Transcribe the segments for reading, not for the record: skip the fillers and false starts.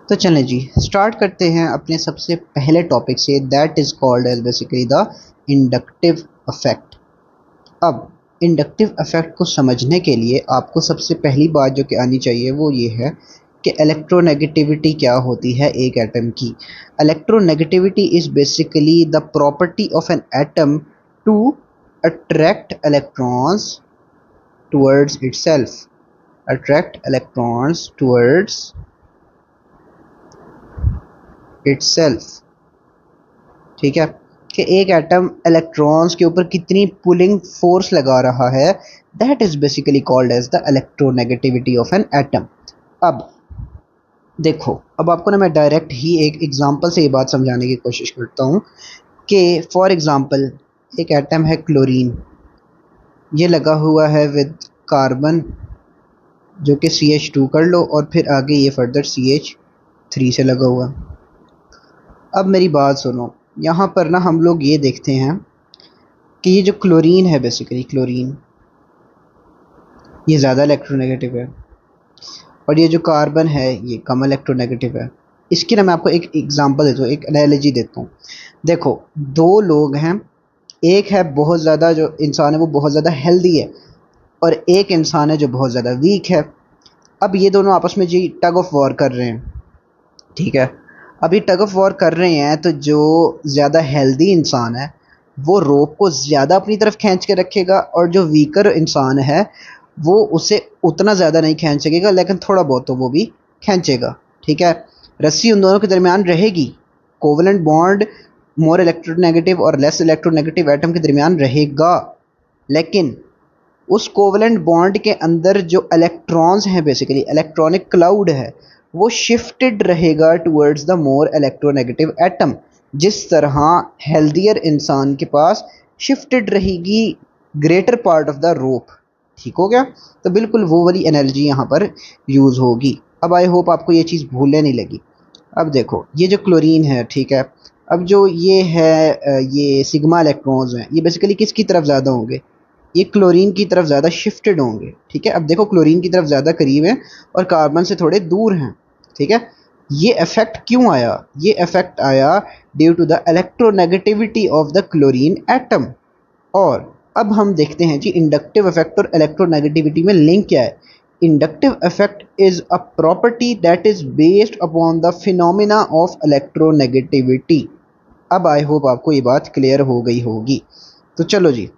तो चलें जी, स्टार्ट करते हैं अपने सबसे पहले टॉपिक से, that is called as basically the inductive affect. अब इंडक्टिव अफेक्ट को समझने के लिए आपको सबसे पहली बात जो कि आनी चाहिए वो ये है कि इलेक्ट्रोनेगेटिविटी क्या होती है एक एटम की। Electronegativity is basically the property of an atom to attract electrons towards itself, attract electrons towards itself. ठीक है, कि एक एटम इलेक्ट्रॉन्स के ऊपर कितनी पुलिंग फोर्स लगा रहा है, that is basically called as the electronegativity of an atom. अब देखो, अब आपको ना मैं डायरेक्ट ही एक एग्जांपल से ये बात समझाने की कोशिश करता हूँ कि फॉर एग्जांपल एक एटम है क्लोरीन, ये लगा हुआ है विद कार्बन जो कि CH2 कर लो और फिर आगे ये फर्दर CH3 से लगा हुआ। अब मेरी बात सुनो, यहाँ पर ना हम लोग ये देखते हैं कि ये जो क्लोरीन है, बेसिकली क्लोरीन ये ज़्यादा इलेक्ट्रोनेगेटिव है और ये जो कार्बन है ये कम इलेक्ट्रोनेगेटिव है। इसकी ना मैं आपको एक एग्जांपल देता हूँ, एक एनालॉजी देता हूँ। देखो, दो लोग हैं, एक है बहुत ज़्यादा, जो इंसान है वो बहुत ज़्यादा हेल्दी है और एक इंसान है जो बहुत ज़्यादा वीक है। अब ये दोनों आपस में जी टग ऑफ वॉर कर रहे हैं। ठीक है, अभी टग ऑफ वॉर कर रहे हैं तो जो ज़्यादा हेल्दी इंसान है वो रोप को ज़्यादा अपनी तरफ खींच के रखेगा और जो वीकर इंसान है वो उसे उतना ज़्यादा नहीं खींच सकेगा, लेकिन थोड़ा बहुत तो वो भी खींचेगा। ठीक है, रस्सी उन दोनों के दरमियान रहेगी, कोवलेंट बॉन्ड मोर इलेक्ट्रोनेगेटिव और लेस इलेक्ट्रोनेगेटिव एटम के दरमियान रहेगा, लेकिन उस कोवलेंट बॉन्ड के अंदर जो इलेक्ट्रॉन्स हैं, बेसिकली इलेक्ट्रॉनिक क्लाउड है, वो शिफ्टेड रहेगा towards the more electronegative atom, जिस तरह हेल्दियर इंसान के पास शिफ्टेड रहेगी greater part of the rope. ठीक हो गया, तो बिल्कुल वो वाली एनर्जी यहाँ पर यूज़ होगी। अब आई होप आपको ये चीज़ भूलने नहीं लगी। अब देखो, ये जो क्लोरीन है, ठीक है, अब जो ये है ये सिग्मा इलेक्ट्रॉन्स हैं, ये बेसिकली किसकी तरफ ज़्यादा होंगे, ये क्लोरीन की तरफ ज़्यादा शिफ्टेड होंगे। ठीक है, अब देखो क्लोरीन की तरफ ज़्यादा करीब है और कार्बन से थोड़े दूर हैं। ठीक है, ये इफेक्ट क्यों आया, ये इफेक्ट आया due to the electronegativity of the chlorine atom. और अब हम देखते हैं जी इंडक्टिव इफेक्ट और इलेक्ट्रोनेगेटिविटी में लिंक क्या है। Inductive effect is a property that is based upon the phenomena of electronegativity. अब आई होप आपको ये बात क्लियर हो गई होगी। तो चलो जी,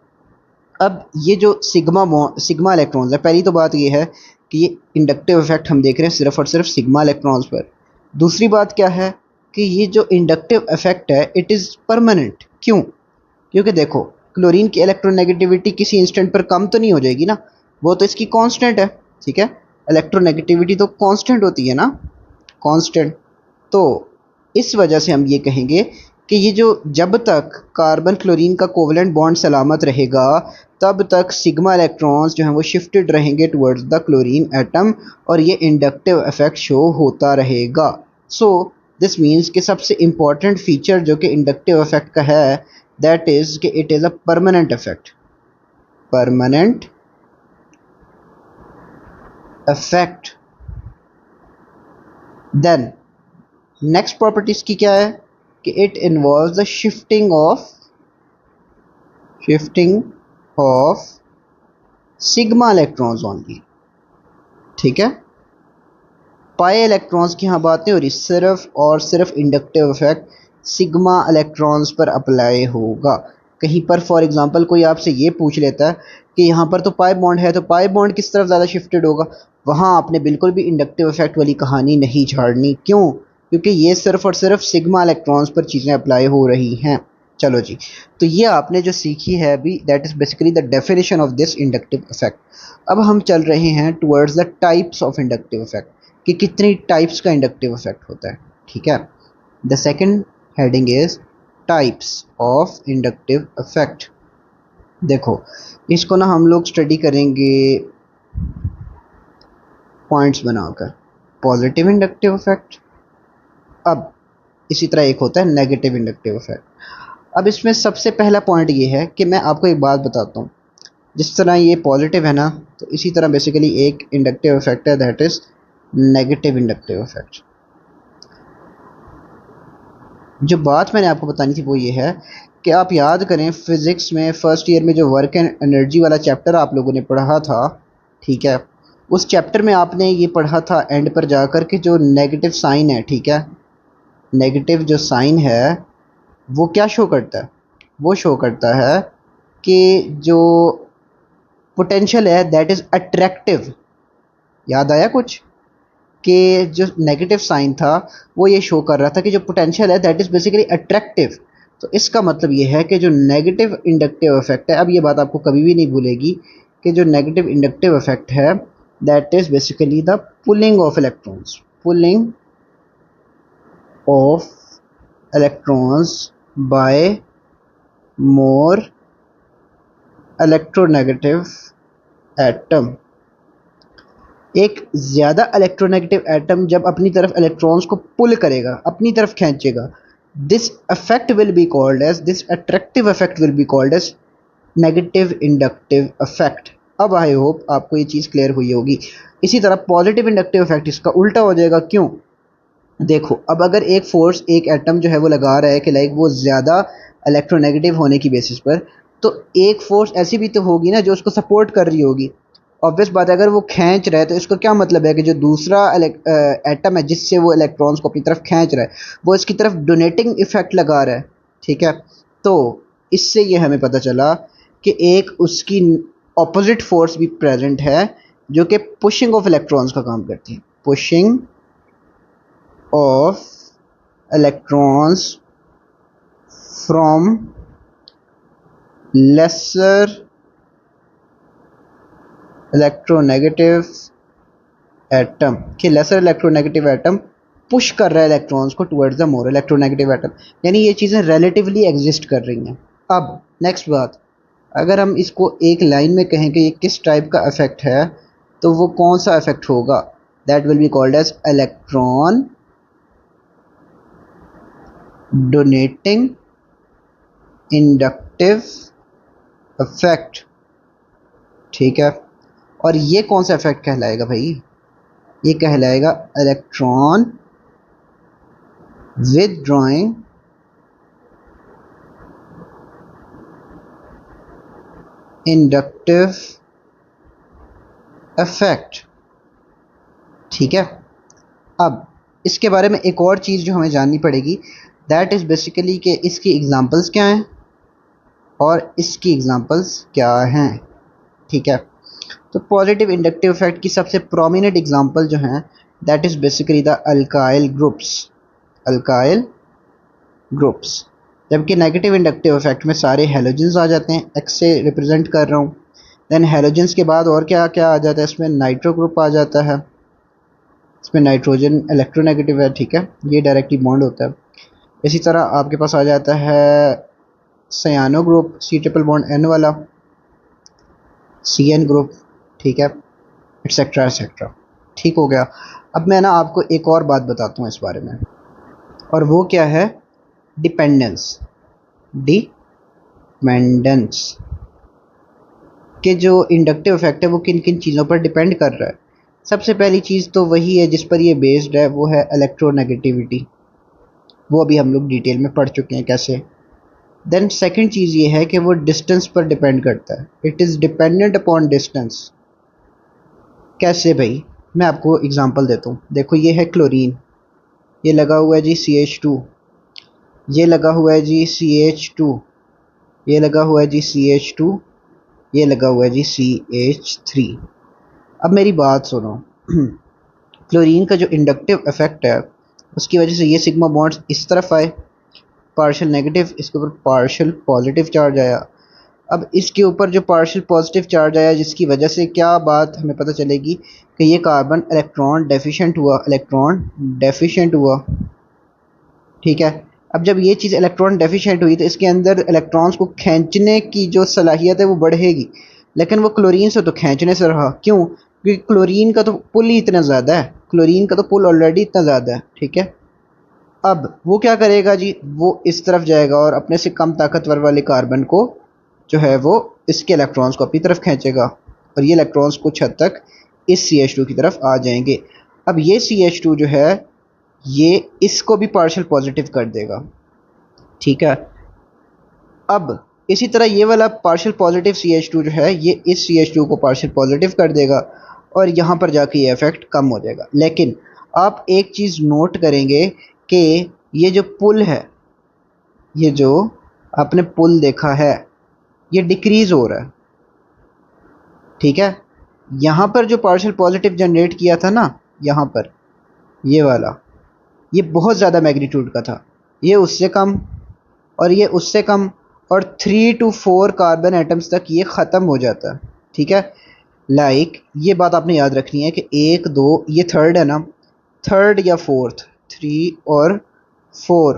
अब ये जो सिग्मा इलेक्ट्रॉन्स है, पहली तो बात ये है कि ये इंडक्टिव इफेक्ट हम देख रहे हैं सिर्फ और सिर्फ सिग्मा इलेक्ट्रॉन्स पर। दूसरी बात क्या है कि ये जो इंडक्टिव इफेक्ट है इट इज़ परमानेंट। क्यों? क्योंकि देखो, क्लोरीन की इलेक्ट्रोनेगेटिविटी किसी इंस्टेंट पर कम तो नहीं हो जाएगी ना, वो तो इसकी कांस्टेंट है। ठीक है, इलेक्ट्रोनेगेटिविटी तो कांस्टेंट होती है ना, कांस्टेंट। तो इस वजह से हम ये कहेंगे कि ये जो जब तक कार्बन क्लोरीन का कोवलेंट बॉन्ड सलामत रहेगा तब तक सिग्मा इलेक्ट्रॉन्स जो हैं वो शिफ्टेड रहेंगे टुवर्ड्स द क्लोरीन एटम और ये इंडक्टिव इफेक्ट शो होता रहेगा। सो दिस मीन्स कि सबसे इम्पॉर्टेंट फीचर जो कि इंडक्टिव इफेक्ट का है दैट इज़ कि it is a permanent effect, permanent effect. Then next property इसकी क्या है कि it involves the shifting of sigma electrons only. ठीक है, पाई इलेक्ट्रॉन्स की यहाँ बात नहीं हो रही, सिर्फ और सिर्फ इंडक्टिव इफेक्ट सिग्मा इलेक्ट्रॉन्स पर अप्लाई होगा। कहीं पर फॉर एग्जांपल कोई आपसे ये पूछ लेता है कि यहाँ पर तो पाई बॉन्ड है, तो पाई बॉन्ड किस तरफ ज़्यादा शिफ्टेड होगा, वहाँ आपने बिल्कुल भी इंडक्टिव इफेक्ट वाली कहानी नहीं झाड़नी। क्यों? क्योंकि ये सिर्फ और सिर्फ सिग्मा इलेक्ट्रॉन्स पर चीज़ें अप्लाई हो रही हैं। चलो जी, तो ये आपने जो सीखी है अभी that is basically the definition of this inductive effect. अब हम चल रहे हैं towards the types of inductive effect कि कितनी टाइप्स का इंडक्टिव इफेक्ट होता है। ठीक है, the second heading is types of inductive effect. देखो, इसको ना हम लोग स्टडी करेंगे पॉइंट्स बनाकर। पॉजिटिव इंडक्टिव इफेक्ट, अब इसी तरह एक होता है नेगेटिव इंडक्टिव इफेक्ट। अब इसमें सबसे पहला पॉइंट ये है कि मैं आपको एक बात बताता हूँ, जिस तरह ये पॉजिटिव है ना, तो इसी तरह बेसिकली एक इंडक्टिव इफेक्ट है that is negative inductive effect. जो बात मैंने आपको बतानी थी वो ये है कि आप याद करें फिज़िक्स में फर्स्ट ईयर में जो वर्क एंड एनर्जी वाला चैप्टर आप लोगों ने पढ़ा था, ठीक है, उस चैप्टर में आपने ये पढ़ा था एंड पर जाकर कि जो नेगेटिव साइन है, ठीक है, नेगेटिव जो साइन है वो क्या शो करता है? वो शो करता है कि जो पोटेंशियल है दैट इज़ अट्रैक्टिव। याद आया कुछ? कि जो नेगेटिव साइन था वो ये शो कर रहा था कि जो पोटेंशियल है दैट इज़ बेसिकली अट्रैक्टिव। तो इसका मतलब ये है कि जो नेगेटिव इंडक्टिव इफेक्ट है, अब ये बात आपको कभी भी नहीं भूलेगी कि जो नेगेटिव इंडक्टिव इफेक्ट है that is basically the pulling of electrons, pulling of electrons bye more electronegative atom. एक ज़्यादा इलेक्ट्रोनेगेटिव एटम जब अपनी तरफ इलेक्ट्रॉन्स को पुल करेगा, अपनी तरफ खींचेगा, this affect will be called as, this attractive effect will be called as negative inductive effect. अब आई होप आपको ये चीज़ क्लियर हुई होगी। इसी तरह पॉजिटिव इंडक्टिव इफेक्ट इसका उल्टा हो जाएगा। क्यों? देखो, अब अगर एक फोर्स एक एटम जो है वो लगा रहा है कि लाइक वो ज़्यादा इलेक्ट्रोनेगेटिव होने की बेसिस पर, तो एक फोर्स ऐसी भी तो होगी ना जो उसको सपोर्ट कर रही होगी। ऑब्वियस बात है, अगर वो खींच रहा है तो इसका क्या मतलब है कि जो दूसरा एटम है जिससे वो इलेक्ट्रॉन्स को अपनी तरफ खींच रहा है वो इसकी तरफ डोनेटिंग इफेक्ट लगा रहा है, ठीक है। तो इससे ये हमें पता चला कि एक उसकी ऑपोजिट फोर्स भी प्रेजेंट है जो कि पुशिंग ऑफ इलेक्ट्रॉन्स का काम करती है, pushing of electrons from lesser electronegative atom कि लेसर इलेक्ट्रोनेगेटिव एटम पुश कर रहा है इलेक्ट्रॉन्स को towards the more electronegative atom, यानी ये चीज़ें रिलेटिवली एग्जिस्ट कर रही हैं। अब नेक्स्ट बात, अगर हम इसको एक लाइन में कहें कि ये किस टाइप का इफेक्ट है तो वो कौन सा इफेक्ट होगा? That will be called as electron donating inductive effect, ठीक है। और ये कौन सा इफेक्ट कहलाएगा भाई? ये कहलाएगा इलेक्ट्रॉन विदड्रॉइंग इंडक्टिव इफेक्ट, ठीक है। अब इसके बारे में एक और चीज़ जो हमें जाननी पड़ेगी दैट इज़ बेसिकली कि इसकी एग्जांपल्स क्या हैं और इसकी एग्जांपल्स क्या हैं, ठीक है। तो पॉजिटिव इंडक्टिव इफेक्ट की सबसे प्रोमिनेंट एग्जांपल जो हैं that is basically the alkyl groups, alkyl groups. जबकि नेगेटिव इंडक्टिव इफेक्ट में सारे हेलोजेंस आ जाते हैं, एक्स से रिप्रेजेंट कर रहा हूँ। देन हेलोजेंस के बाद और क्या क्या आ जाता है इसमें? नाइट्रो ग्रुप आ जाता है, इसमें नाइट्रोजन इलेक्ट्रोनेगेटिव है, ठीक है, ये डायरेक्टली बॉन्ड होता है। इसी तरह आपके पास आ जाता है cyano group, C triple bond N वाला, सी एन ग्रुप, ठीक है, एट्सेट्रा एट्सेट्रा। ठीक हो गया। अब मैं ना आपको एक और बात बताता हूँ इस बारे में, और वो क्या है? डिपेंडेंस, डिपेंडेंस कि जो इंडक्टिव इफेक्ट है वो किन किन चीज़ों पर डिपेंड कर रहा है। सबसे पहली चीज़ तो वही है जिस पर ये बेस्ड है, वो है इलेक्ट्रोनेगेटिविटी, वो अभी हम लोग डिटेल में पढ़ चुके हैं कैसे। देन सेकंड चीज़ ये है कि वो डिस्टेंस पर डिपेंड करता है, it is dependent upon distance. कैसे भाई? मैं आपको एग्जांपल देता हूँ। देखो, ये है क्लोरीन, ये लगा हुआ है जी CH2, ये लगा हुआ है जी CH2, ये लगा हुआ है जी CH2, ये लगा हुआ है जी CH3। अब मेरी बात सुनो क्लोरीन का जो इंडक्टिव इफेक्ट है उसकी वजह से ये सिग्मा बॉन्ड्स इस तरफ आए, पार्शियल नेगेटिव, इसके ऊपर पार्शियल पॉजिटिव चार्ज आया। अब इसके ऊपर जो पार्शियल पॉजिटिव चार्ज आया जिसकी वजह से क्या बात हमें पता चलेगी कि ये कार्बन इलेक्ट्रॉन डेफिशिएंट हुआ, इलेक्ट्रॉन डेफिशिएंट हुआ, ठीक है। अब जब ये चीज़ इलेक्ट्रॉन डेफिशिएंट हुई तो इसके अंदर इलेक्ट्रॉन्स को खींचने की जो सलाहियत है वो बढ़ेगी, लेकिन वो क्लोरीन से तो खींचने से रहा। क्यों? क्योंकि क्लोरीन का तो पुल ही इतना ज़्यादा है, क्लोरीन का तो पुल ऑलरेडी इतना ज़्यादा है, ठीक है। अब वो क्या करेगा जी? वो इस तरफ जाएगा और अपने से कम ताकतवर वाले कार्बन को जो है वो इसके इलेक्ट्रॉन्स को अपनी तरफ खींचेगा, और ये इलेक्ट्रॉन्स कुछ हद तक इस CH2 की तरफ आ जाएंगे। अब ये CH2 जो है ये इसको भी पार्शियल पॉजिटिव कर देगा, ठीक है। अब इसी तरह ये वाला पार्शियल पॉजिटिव CH2 जो है ये इस CH2 को पार्शियल पॉजिटिव कर देगा और यहाँ पर जाके ये इफेक्ट कम हो जाएगा। लेकिन आप एक चीज़ नोट करेंगे कि ये जो पुल है, ये जो आपने पुल देखा है, ये डिक्रीज हो रहा है। ठीक है, यहाँ पर जो पार्शियल पॉजिटिव जनरेट किया था ना, यहाँ पर ये वाला, ये बहुत ज़्यादा मैग्नीट्यूड का था, ये उससे कम और ये उससे कम, और 3 to 4 कार्बन एटम्स तक ये ख़त्म हो जाता है। ठीक है, ये बात आपने याद रखनी है कि 1 2 ये थर्ड है ना, थर्ड या फोर्थ, 3 और 4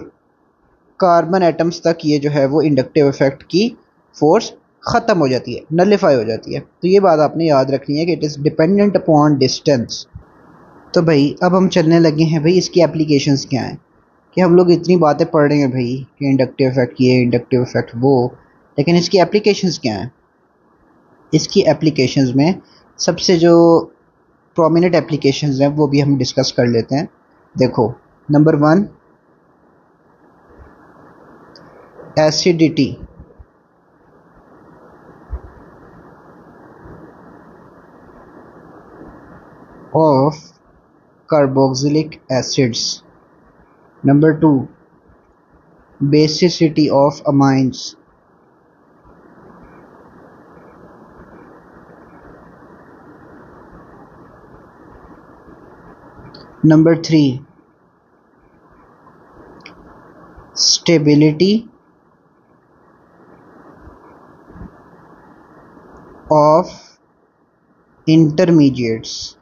कार्बन एटम्स तक ये जो है वो इंडक्टिव इफेक्ट की फोर्स ख़त्म हो जाती है, नलिफाई हो जाती है। तो ये बात आपने याद रखनी है कि it is dependent upon distance. तो भाई अब हम चलने लगे हैं भाई इसकी एप्लीकेशंस क्या हैं, कि हम लोग इतनी बातें पढ़ रहे हैं भाई कि इंडक्टिव इफेक्ट ये, इंडक्टिव इफेक्ट वो, लेकिन इसकी एप्लीकेशंस क्या हैं। इसकी एप्लीकेशंस में सबसे जो प्रोमिनेंट एप्लीकेशंस हैं वो भी हम डिस्कस कर लेते हैं। देखो, number 1, acidity of carboxylic acids. Number 2, basicity of amines. Number 3, stability of intermediates.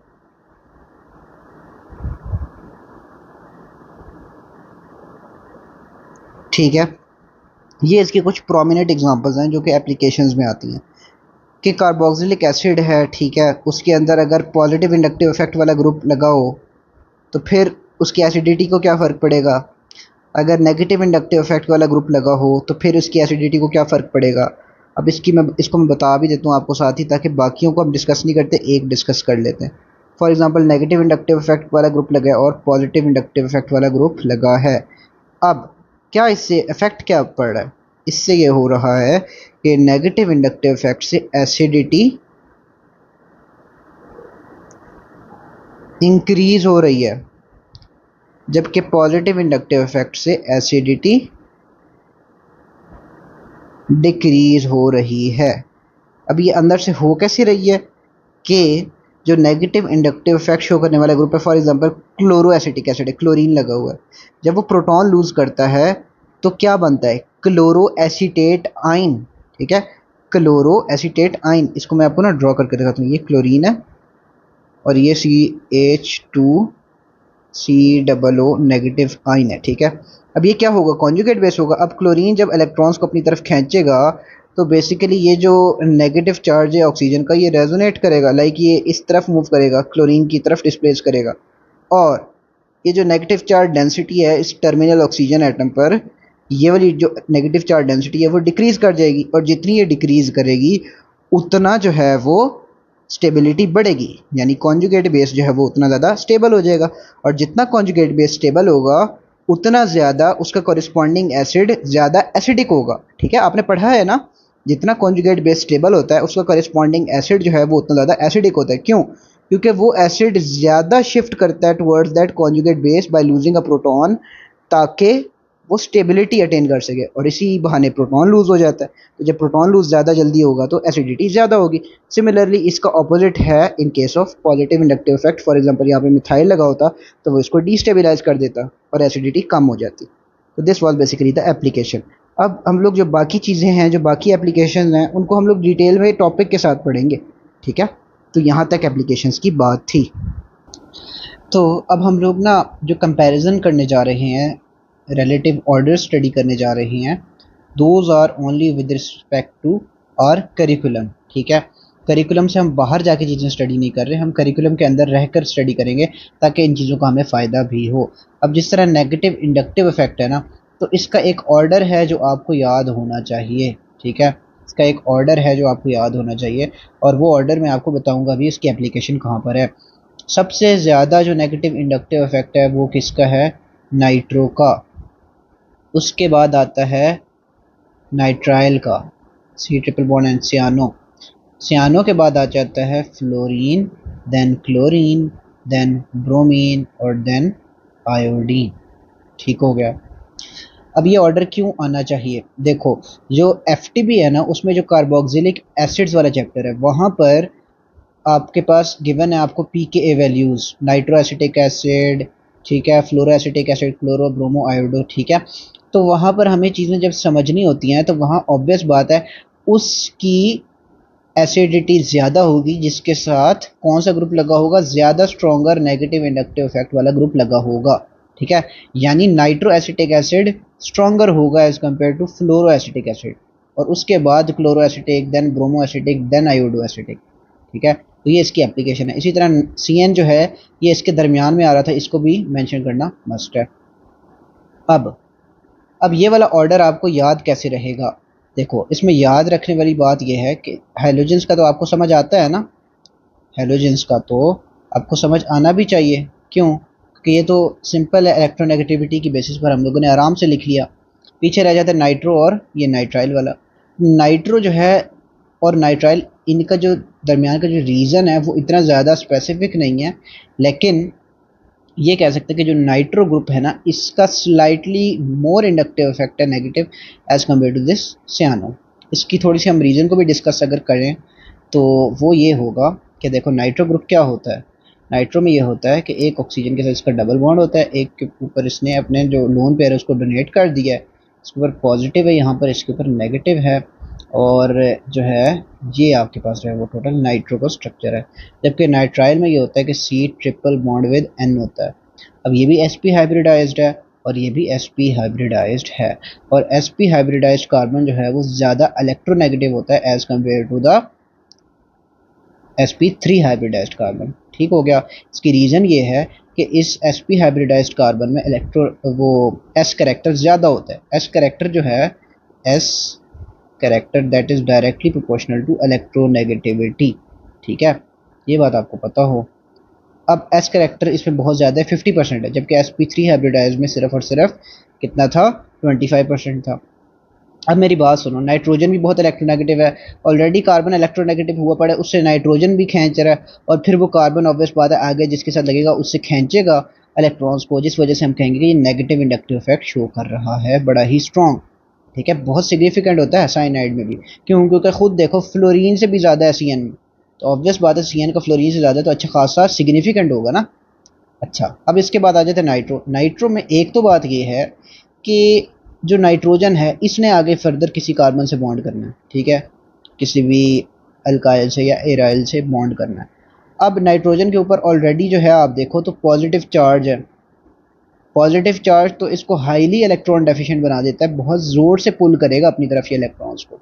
ठीक है, ये इसके कुछ प्रोमिनेंट एग्जांपल्स हैं जो कि एप्लीकेशंस में आती हैं, कि कार्बोक्सिलिक एसिड है, ठीक है, उसके अंदर अगर पॉजिटिव इंडक्टिव इफेक्ट वाला ग्रुप लगा हो तो फिर उसकी एसिडिटी को क्या फ़र्क पड़ेगा। अगर नेगेटिव इंडक्टिव इफेक्ट वाला ग्रुप लगा हो तो फिर उसकी एसिडिटी को क्या फ़र्क पड़ेगा। अब इसको मैं बता भी देता हूँ आपको साथ ही, ताकि बाकियों को हम डिस्कस नहीं करते, एक डिस्कस कर लेते हैं। For example, negative inductive effect वाला ग्रुप लगा है और पॉजिटिव इंडक्टिव इफेक्ट वाला ग्रुप लगा है। अब क्या इससे इफेक्ट क्या पड़ रहा है, इससे ये हो रहा है कि नेगेटिव इंडक्टिव इफेक्ट से एसिडिटी इंक्रीज हो रही है, जबकि पॉजिटिव इंडक्टिव इफेक्ट से एसिडिटी डिक्रीज हो रही है। अब ये अंदर से हो कैसे रही है कि जो नेगेटिव इंडक्टिव इफेक्ट शो करने वाला ग्रुप है, for example chloro acetic acid है, क्लोरीन लगा हुआ है, जब वो प्रोटॉन लूज करता है तो क्या बनता है, क्लोरो एसीटेट आइन। ठीक है, क्लोरो एसीटेट आइन, इसको मैं आपको ना ड्रॉ करके दिखाता हूँ। ये क्लोरीन है और ये CH2COO नेगेटिव आइन है। ठीक है, अब ये क्या होगा, कॉन्जुगेट बेस होगा। अब क्लोरीन जब इलेक्ट्रॉन्स को अपनी तरफ खींचेगा तो बेसिकली ये जो नेगेटिव चार्ज है ऑक्सीजन का, ये रेजोनेट करेगा, लाइक ये इस तरफ मूव करेगा, क्लोरीन की तरफ डिस्प्लेस करेगा, और ये जो नेगेटिव चार्ज डेंसिटी है इस टर्मिनल ऑक्सीजन एटम पर, ये वाली जो नेगेटिव चार्ज डेंसिटी है वो डिक्रीज कर जाएगी, और जितनी ये डिक्रीज करेगी उतना जो है वो स्टेबिलिटी बढ़ेगी, यानी कॉन्जुगेट बेस जो है वो उतना ज़्यादा स्टेबल हो जाएगा, और जितना कॉन्जुगेट बेस स्टेबल होगा उतना ज़्यादा उसका कॉरिस्पॉन्डिंग एसिड ज़्यादा एसिडिक होगा। ठीक है, आपने पढ़ा है ना, जितना कॉन्जुगेट बेस स्टेबल होता है उसका कॉरिस्पॉन्डिंग एसिड जो है वो उतना ज़्यादा एसिडिक होता है। क्यों? क्योंकि वो एसिड ज़्यादा शिफ्ट करता है towards that conjugate base by losing a proton, ताकि वो स्टेबिलिटी अटेन कर सके, और इसी बहाने प्रोटॉन लूज हो जाता है। तो जब प्रोटॉन लूज ज़्यादा जल्दी होगा तो एसिडिटी ज़्यादा होगी। सिमिलरली इसका ऑपोजिट है in case of positive inductive effect. For example, यहाँ पे मिथाइल लगा होता तो वो इसको डिस्टेबिलाइज कर देता और एसिडिटी कम हो जाती। तो this was basically the application. अब हम लोग जो बाकी चीज़ें हैं, जो बाकी एप्लीकेशन हैं, उनको हम लोग डिटेल में टॉपिक के साथ पढ़ेंगे। ठीक है, तो यहाँ तक एप्लीकेशंस की बात थी। तो अब हम लोग ना जो कंपैरिजन करने जा रहे हैं, रिलेटिव ऑर्डर स्टडी करने जा रहे हैं, those are only with respect to our curriculum. ठीक है, करिकुलम से हम बाहर जाके चीज़ें स्टडी नहीं कर रहे, हम करिकुलम के अंदर रहकर स्टडी करेंगे ताकि इन चीज़ों का हमें फ़ायदा भी हो। अब जिस तरह नेगेटिव इंडक्टिव इफेक्ट है ना, तो इसका एक ऑर्डर है जो आपको याद होना चाहिए। ठीक है, इसका एक ऑर्डर है जो आपको याद होना चाहिए, और वो ऑर्डर मैं आपको बताऊंगा अभी इसकी एप्लीकेशन कहाँ पर है। सबसे ज़्यादा जो नेगेटिव इंडक्टिव इफेक्ट है वो किसका है, नाइट्रो का। उसके बाद आता है नाइट्राइल का C triple bond and cyano. Cyano के बाद आ जाता है fluorine, then chlorine, then bromine और देन आयोडीन। ठीक हो गया। अब ये ऑर्डर क्यों आना चाहिए? देखो, जो एफटीबी है ना, उसमें जो कार्बोक्सिलिक एसिड्स वाला चैप्टर है, वहाँ पर आपके पास गिवन है आपको pKa values, nitro acetic acid, ठीक है, fluoro acetic acid, chloro, bromo, iodo, ठीक है। तो वहाँ पर हमें चीज़ें जब समझनी होती हैं तो वहाँ ऑब्वियस बात है उसकी एसिडिटी ज़्यादा होगी, जिसके साथ कौन सा ग्रुप लगा होगा? ज़्यादा स्ट्रॉन्गर नेगेटिव इंडक्टिव इफेक्ट वाला ग्रुप लगा होगा, ठीक है। यानी नाइट्रो एसिटिक एसिड स्ट्रॉन्गर होगा as compare to fluoro acetic acid, और उसके बाद chloro acetic, then bromo acetic, then iodo acetic, ठीक है। तो ये इसकी एप्लीकेशन है। इसी तरह सी एन जो है ये इसके दरमियान में आ रहा था, इसको भी मेंशन करना मस्ट है। अब अब ये वाला ऑर्डर आपको याद कैसे रहेगा? देखो, इसमें याद रखने वाली बात यह है कि हेलोजेंस का तो आपको समझ आता है ना, हेलोजेंस का तो आपको समझ आना भी चाहिए। क्यों? क्योंकि ये तो सिंपल है, इलेक्ट्रोनेगेटिविटी की बेसिस पर हम लोगों ने आराम से लिख लिया। पीछे रह जाता है नाइट्रो और ये नाइट्राइल वाला। नाइट्रो जो है और नाइट्राइल, इनका जो दरमियान का जो रीज़न है वो इतना ज़्यादा स्पेसिफिक नहीं है, लेकिन ये कह सकते हैं कि जो नाइट्रो ग्रुप है ना, इसका स्लाइटली मोर इंडक्टिव इफेक्ट है negative as compare to this cyano. इसकी थोड़ी सी हम रीज़न को भी डिस्कस अगर करें तो वो ये होगा कि देखो, नाइट्रो ग्रुप क्या होता है? नाइट्रो में ये होता है कि एक ऑक्सीजन के साथ इसका डबल बॉन्ड होता है, एक के ऊपर इसने अपने जो लोन पेयर है उसको डोनेट कर दिया है, इसके ऊपर पॉजिटिव है, यहाँ पर इसके ऊपर नेगेटिव है, और जो है ये आपके पास जो है वो टोटल नाइट्रो का स्ट्रक्चर है। जबकि नाइट्राइल में ये होता है कि C triple bond with N होता है। अब ये भी sp हाइब्रिडाइज्ड है और ये भी sp हाइब्रिडाइज्ड है, और sp हाइब्रिडाइज्ड कार्बन जो है वो ज़्यादा इलेक्ट्रोनेगेटिव होता है as compare to the sp3 hybridised carbon. ठीक हो गया। इसकी रीज़न ये है कि इस sp हाइब्रिडाइज्ड कार्बन में इलेक्ट्रो वो s करेक्टर ज़्यादा होता है। s करेक्टर जो है, s character that is directly proportional to electronegativity, ठीक है, ये बात आपको पता हो। अब एस करेक्टर इसमें बहुत ज़्यादा है, 50% है, जबकि sp3 हाइब्रिडाइज में सिर्फ और सिर्फ कितना था? 25% था। अब मेरी बात सुनो, नाइट्रोजन भी बहुत इलेक्ट्रोनेगेटिव है, ऑलरेडी कार्बन इलेक्ट्रोनेगेटिव हुआ पड़ा है, उससे नाइट्रोजन भी खींच रहा है, और फिर वो कार्बन ऑब्वियस बात है आगे जिसके साथ लगेगा उससे खींचेगा इलेक्ट्रॉन्स को, जिस वजह से हम कहेंगे कि ये नेगेटिव इंडक्टिव इफेक्ट शो कर रहा है बड़ा ही स्ट्रॉन्ग, ठीक है। बहुत सिग्निफिकेंट होता है साइनाइड में भी। क्यों? क्योंकि खुद देखो, फ्लोरीन से भी ज़्यादा है सी एन में, तो ऑब्वियस बात है सी एन का फ्लोरीन से ज़्यादा तो अच्छा खासा सिग्निफिकेंट होगा ना। अच्छा, अब इसके बाद आ जाते हैं नाइट्रो। नाइट्रो में एक तो बात ये है कि जो नाइट्रोजन है इसने आगे फर्दर किसी कार्बन से बॉन्ड करना है, ठीक है, किसी भी अल्काइल से या एराइल से बॉन्ड करना है। अब नाइट्रोजन के ऊपर ऑलरेडी जो है आप देखो तो पॉजिटिव चार्ज है। पॉजिटिव चार्ज तो इसको हाईली इलेक्ट्रॉन डेफिशिएंट बना देता है, बहुत ज़ोर से पुल करेगा अपनी तरफ ये इलेक्ट्रॉन्स को।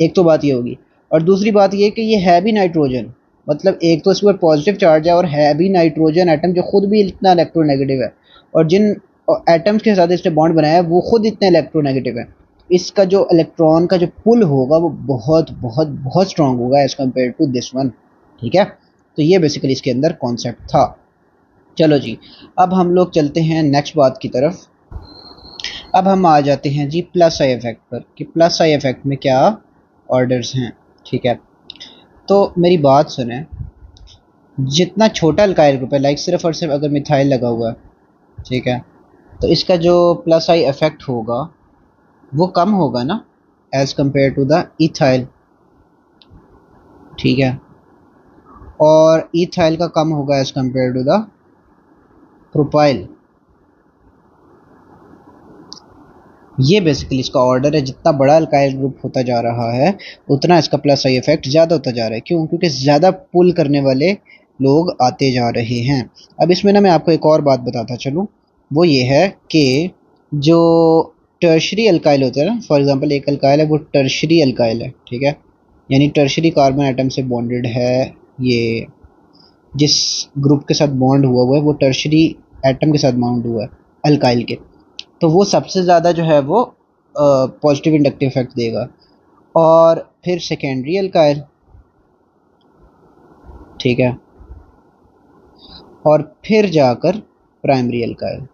एक तो बात ये होगी, और दूसरी बात ये कि ये है भी नाइट्रोजन, मतलब एक तो इसके ऊपर पॉजिटिव चार्ज है और है भी नाइट्रोजन एटम जो खुद भी इतना इलेक्ट्रोनेगेटिव है, और जिन एटम्स के साथ इसने बॉन्ड बनाया है वो खुद इतने इलेक्ट्रोनेगेटिव है। इसका जो इलेक्ट्रॉन का जो पुल होगा वो बहुत बहुत बहुत स्ट्रांग होगा as compare to this one, ठीक है। तो ये बेसिकली इसके अंदर कॉन्सेप्ट था। चलो जी, अब हम लोग चलते हैं नेक्स्ट बात की तरफ। अब हम आ जाते हैं जी प्लस आई इफेक्ट पर, कि प्लस आई इफेक्ट में क्या ऑर्डर्स हैं, ठीक है। तो मेरी बात सुने, जितना छोटा अल्काइल ग्रुप है, लाइक सिर्फ और सिर्फ अगर मिथाइल लगा हुआ है, ठीक है, तो इसका जो प्लस आई इफेक्ट होगा वो कम होगा ना as compare to the ethyl, ठीक है, और इथाइल का कम होगा as compare to the propyl. ये बेसिकली इसका ऑर्डर है। जितना बड़ा अल्काइल ग्रुप होता जा रहा है उतना इसका प्लस आई इफेक्ट ज़्यादा होता जा रहा है। क्यों? क्योंकि ज़्यादा पुल करने वाले लोग आते जा रहे हैं। अब इसमें ना मैं आपको एक और बात बताता चलूँ, वो ये है कि जो टर्शरी अल्काइल होता है ना, फॉर एग्जांपल एक अल्काइल है वो टर्शरी अल्काइल है, ठीक है, यानी टर्शरी कार्बन एटम से बॉन्डेड है। ये जिस ग्रुप के साथ बॉन्ड हुआ हुआ है वो टर्शरी एटम के साथ बॉन्ड हुआ है अल्काइल के, तो वो सबसे ज़्यादा जो है वो पॉजिटिव इंडक्टिव इफेक्ट देगा। और फिर सेकेंडरी अल्काइल, ठीक है, और फिर जाकर प्राइमरी अल्काइल।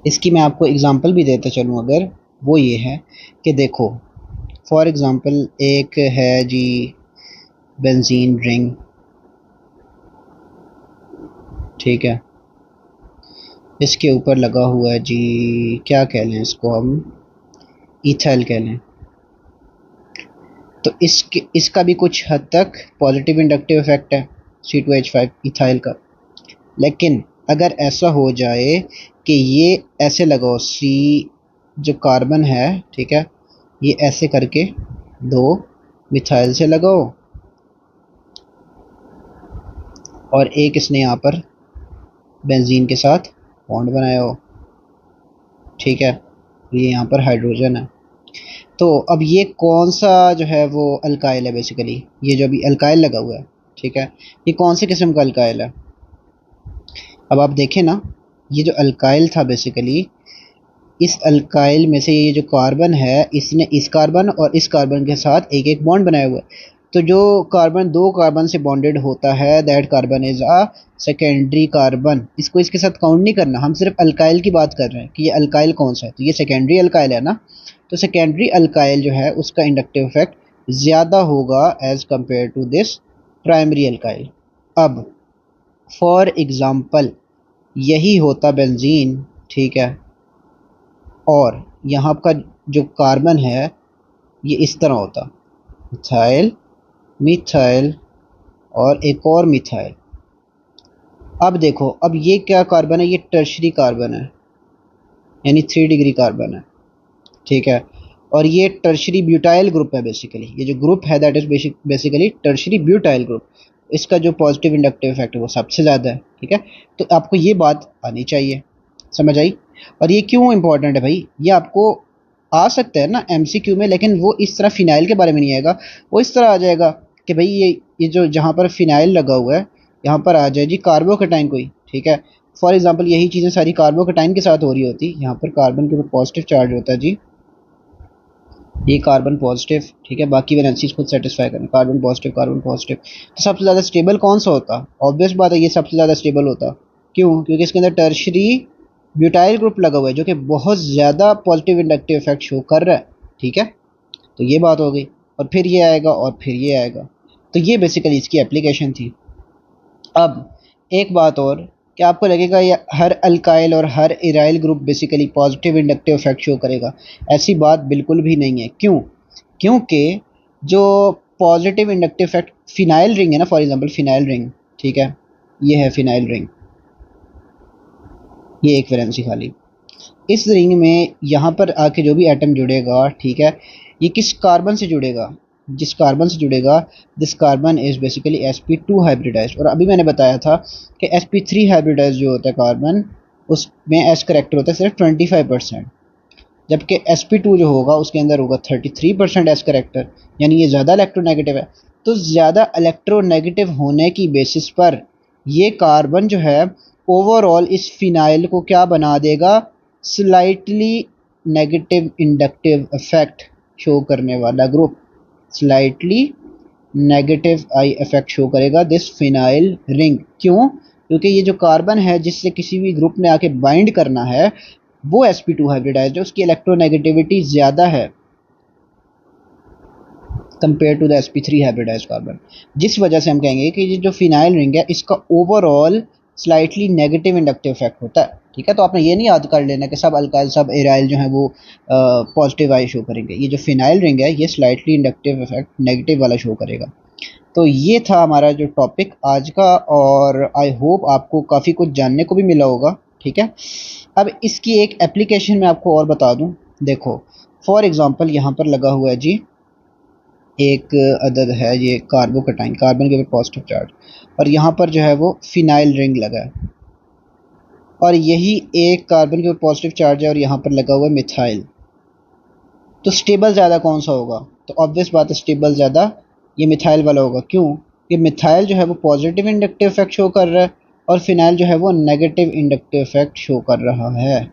इसकी मैं आपको एग्जांपल भी देता चलूँ अगर, वो ये है कि देखो फॉर एग्जांपल एक है जी बेंजीन रिंग, ठीक है, इसके ऊपर लगा हुआ है जी, क्या कह लें इसको हम, इथाइल कह लें। तो इसका भी कुछ हद तक पॉजिटिव इंडक्टिव इफेक्ट है C2H5 इथाइल का। लेकिन अगर ऐसा हो जाए कि ये ऐसे लगाओ, सी जो कार्बन है, ठीक है, ये ऐसे करके दो मिथाइल से लगाओ और एक इसने यहाँ पर बेंजीन के साथ बॉन्ड बनाया हो, ठीक है, ये यहाँ पर हाइड्रोजन है। तो अब ये कौन सा जो है वो अल्काइल है बेसिकली, ये जो अभी अल्काइल लगा हुआ है, ठीक है, ये कौन से किस्म का अल्काइल है। अब आप देखें ना, ये जो अल्काइल था बेसिकली, इस अल्काइल में से ये जो कार्बन है, इसने इस कार्बन और इस कार्बन के साथ एक एक बॉन्ड बनाया हुआ है। तो जो कार्बन दो कार्बन से बॉन्डेड होता है, that carbon is a secondary carbon. इसको इसके साथ काउंट नहीं करना, हम सिर्फ अल्काइल की बात कर रहे हैं कि ये अल्काइल कौन सा है। तो ये सेकेंडरी अल्काइल है ना, तो सेकेंडरी अल्काइल जो है उसका इंडक्टिव इफेक्ट ज़्यादा होगा as compare to this primary alkyl. अब फॉर एग्ज़ाम्पल यही होता बेंजीन, ठीक है, और यहाँ का जो कार्बन है ये इस तरह होता, मिथाइल, मिथाइल और एक और मिथाइल। अब देखो, अब ये क्या कार्बन है, ये टर्शरी कार्बन है, यानी 3 डिग्री कार्बन है, ठीक है, और ये टर्शरी ब्यूटाइल ग्रुप है बेसिकली। ये जो ग्रुप है that is basically tertiary butyl group. इसका जो पॉजिटिव इंडक्टिव इफेक्ट है वो सबसे ज़्यादा है, ठीक है। तो आपको ये बात आनी चाहिए, समझ आई। और ये क्यों इंपॉर्टेंट है भाई, ये आपको आ सकता है ना MCQ में, लेकिन वो इस तरह फिनाइल के बारे में नहीं आएगा, वो इस तरह आ जाएगा कि भाई ये जो जहाँ पर फिनाइल लगा हुआ है, यहाँ पर आ जाए जी कार्बोकेटाइन कोई, ठीक है। फॉर एग्जांपल यही चीज़ें सारी कार्बोकेटाइन के साथ हो रही होती, यहाँ पर कार्बन के ऊपर पॉजिटिव चार्ज होता है जी, ये कार्बन पॉजिटिव, ठीक है, बाकी वैलेंसीज खुद सेटिस्फाई करें, कार्बन पॉजिटिव कार्बन पॉजिटिव। तो सबसे ज़्यादा स्टेबल कौन सा होता, ऑब्वियस बात है ये सबसे ज़्यादा स्टेबल होता। क्यों, क्योंकि इसके अंदर टर्शरी ब्यूटाइल ग्रुप लगा हुआ है जो कि बहुत ज़्यादा पॉजिटिव इंडक्टिव इफेक्ट शो कर रहा है, ठीक है। तो ये बात हो गई, और फिर ये आएगा और फिर ये आएगा। तो ये बेसिकली इसकी एप्लीकेशन थी। अब एक बात और, क्या आपको लगेगा ये हर अल्काइल और हर aryl group basically positive inductive effect show करेगा? ऐसी बात बिल्कुल भी नहीं है। क्यों? क्योंकि जो positive inductive effect phenyl ring है ना, फॉर एग्जांपल फिनाइल रिंग, ठीक है, ये है फिनाइल रिंग, ये एक वैलेंसी खाली। इस रिंग में यहाँ पर आके जो भी एटम जुड़ेगा, ठीक है, ये किस कार्बन से जुड़ेगा, जिस कार्बन से जुड़ेगा, this carbon is basically sp2 hybridized. और अभी मैंने बताया था कि sp3 हाइब्रिडाइज्ड जो होता है कार्बन, उसमें एस करेक्टर होता है सिर्फ 25%, जबकि sp2 जो होगा उसके अंदर होगा 33% एस करेक्टर, यानी ये ज़्यादा इलेक्ट्रोनेगेटिव है। तो ज़्यादा इलेक्ट्रोनेगेटिव होने की बेसिस पर ये कार्बन जो है ओवरऑल इस फिनाइल को क्या बना देगा, slightly negative inductive effect show करने वाला group, slightly negative I effect show करेगा दिस फिनाइल रिंग। क्यों? क्योंकि ये जो कार्बन है जिससे किसी भी ग्रुप ने आके बाइंड करना है, वो sp2 हाइब्रिडाइज्ड है, उसकी इलेक्ट्रोनेगेटिविटी ज़्यादा है compare to the sp3 hybridised carbon. जिस वजह से हम कहेंगे कि ये जो फिनाइल रिंग है इसका overall slightly negative inductive effect होता है, ठीक है। तो आपने ये नहीं याद कर लेना कि सब अल्काइल सब एराइल जो है वो पॉजिटिव आई शो करेंगे। ये जो फिनाइल रिंग है ये स्लाइटली इंडक्टिव इफेक्ट नेगेटिव वाला शो करेगा। तो ये था हमारा जो टॉपिक आज का, और आई होप आपको काफ़ी कुछ जानने को भी मिला होगा, ठीक है। अब इसकी एक एप्लीकेशन मैं आपको और बता दूं। देखो फॉर एग्जांपल यहाँ पर लगा हुआ है जी एक अदद है, ये कार्बोकेटाइन, कार्बन के ऊपर पॉजिटिव चार्ज, और यहाँ पर जो है वो फिनाइल रिंग लगा है, और यही एक कार्बन के ऊपर पॉजिटिव चार्ज है और यहाँ पर लगा हुआ है मिथाइल। तो स्टेबल ज़्यादा कौन सा होगा? तो ऑब्वियस बात है स्टेबल ज़्यादा ये मिथाइल वाला होगा। क्यों? ये मिथाइल जो है वो पॉजिटिव इंडक्टिव इफेक्ट शो कर रहा है और फिनाइल जो है वो नेगेटिव इंडक्टिव इफेक्ट शो कर रहा है,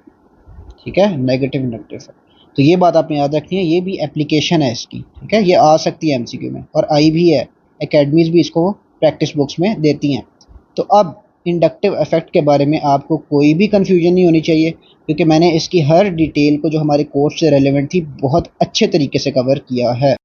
ठीक है, नेगेटिव इंडक्टिव इफेक्ट। तो ये बात आपने याद रखनी है, ये भी एप्लीकेशन है इसकी, ठीक है, ये आ सकती है MCQ में और आई भी है, एकेडमीज भी इसको प्रैक्टिस बुक्स में देती हैं। तो अब इंडक्टिव इफेक्ट के बारे में आपको कोई भी कंफ्यूजन नहीं होनी चाहिए, क्योंकि मैंने इसकी हर डिटेल को जो हमारे कोर्स से रेलेवेंट थी बहुत अच्छे तरीके से कवर किया है।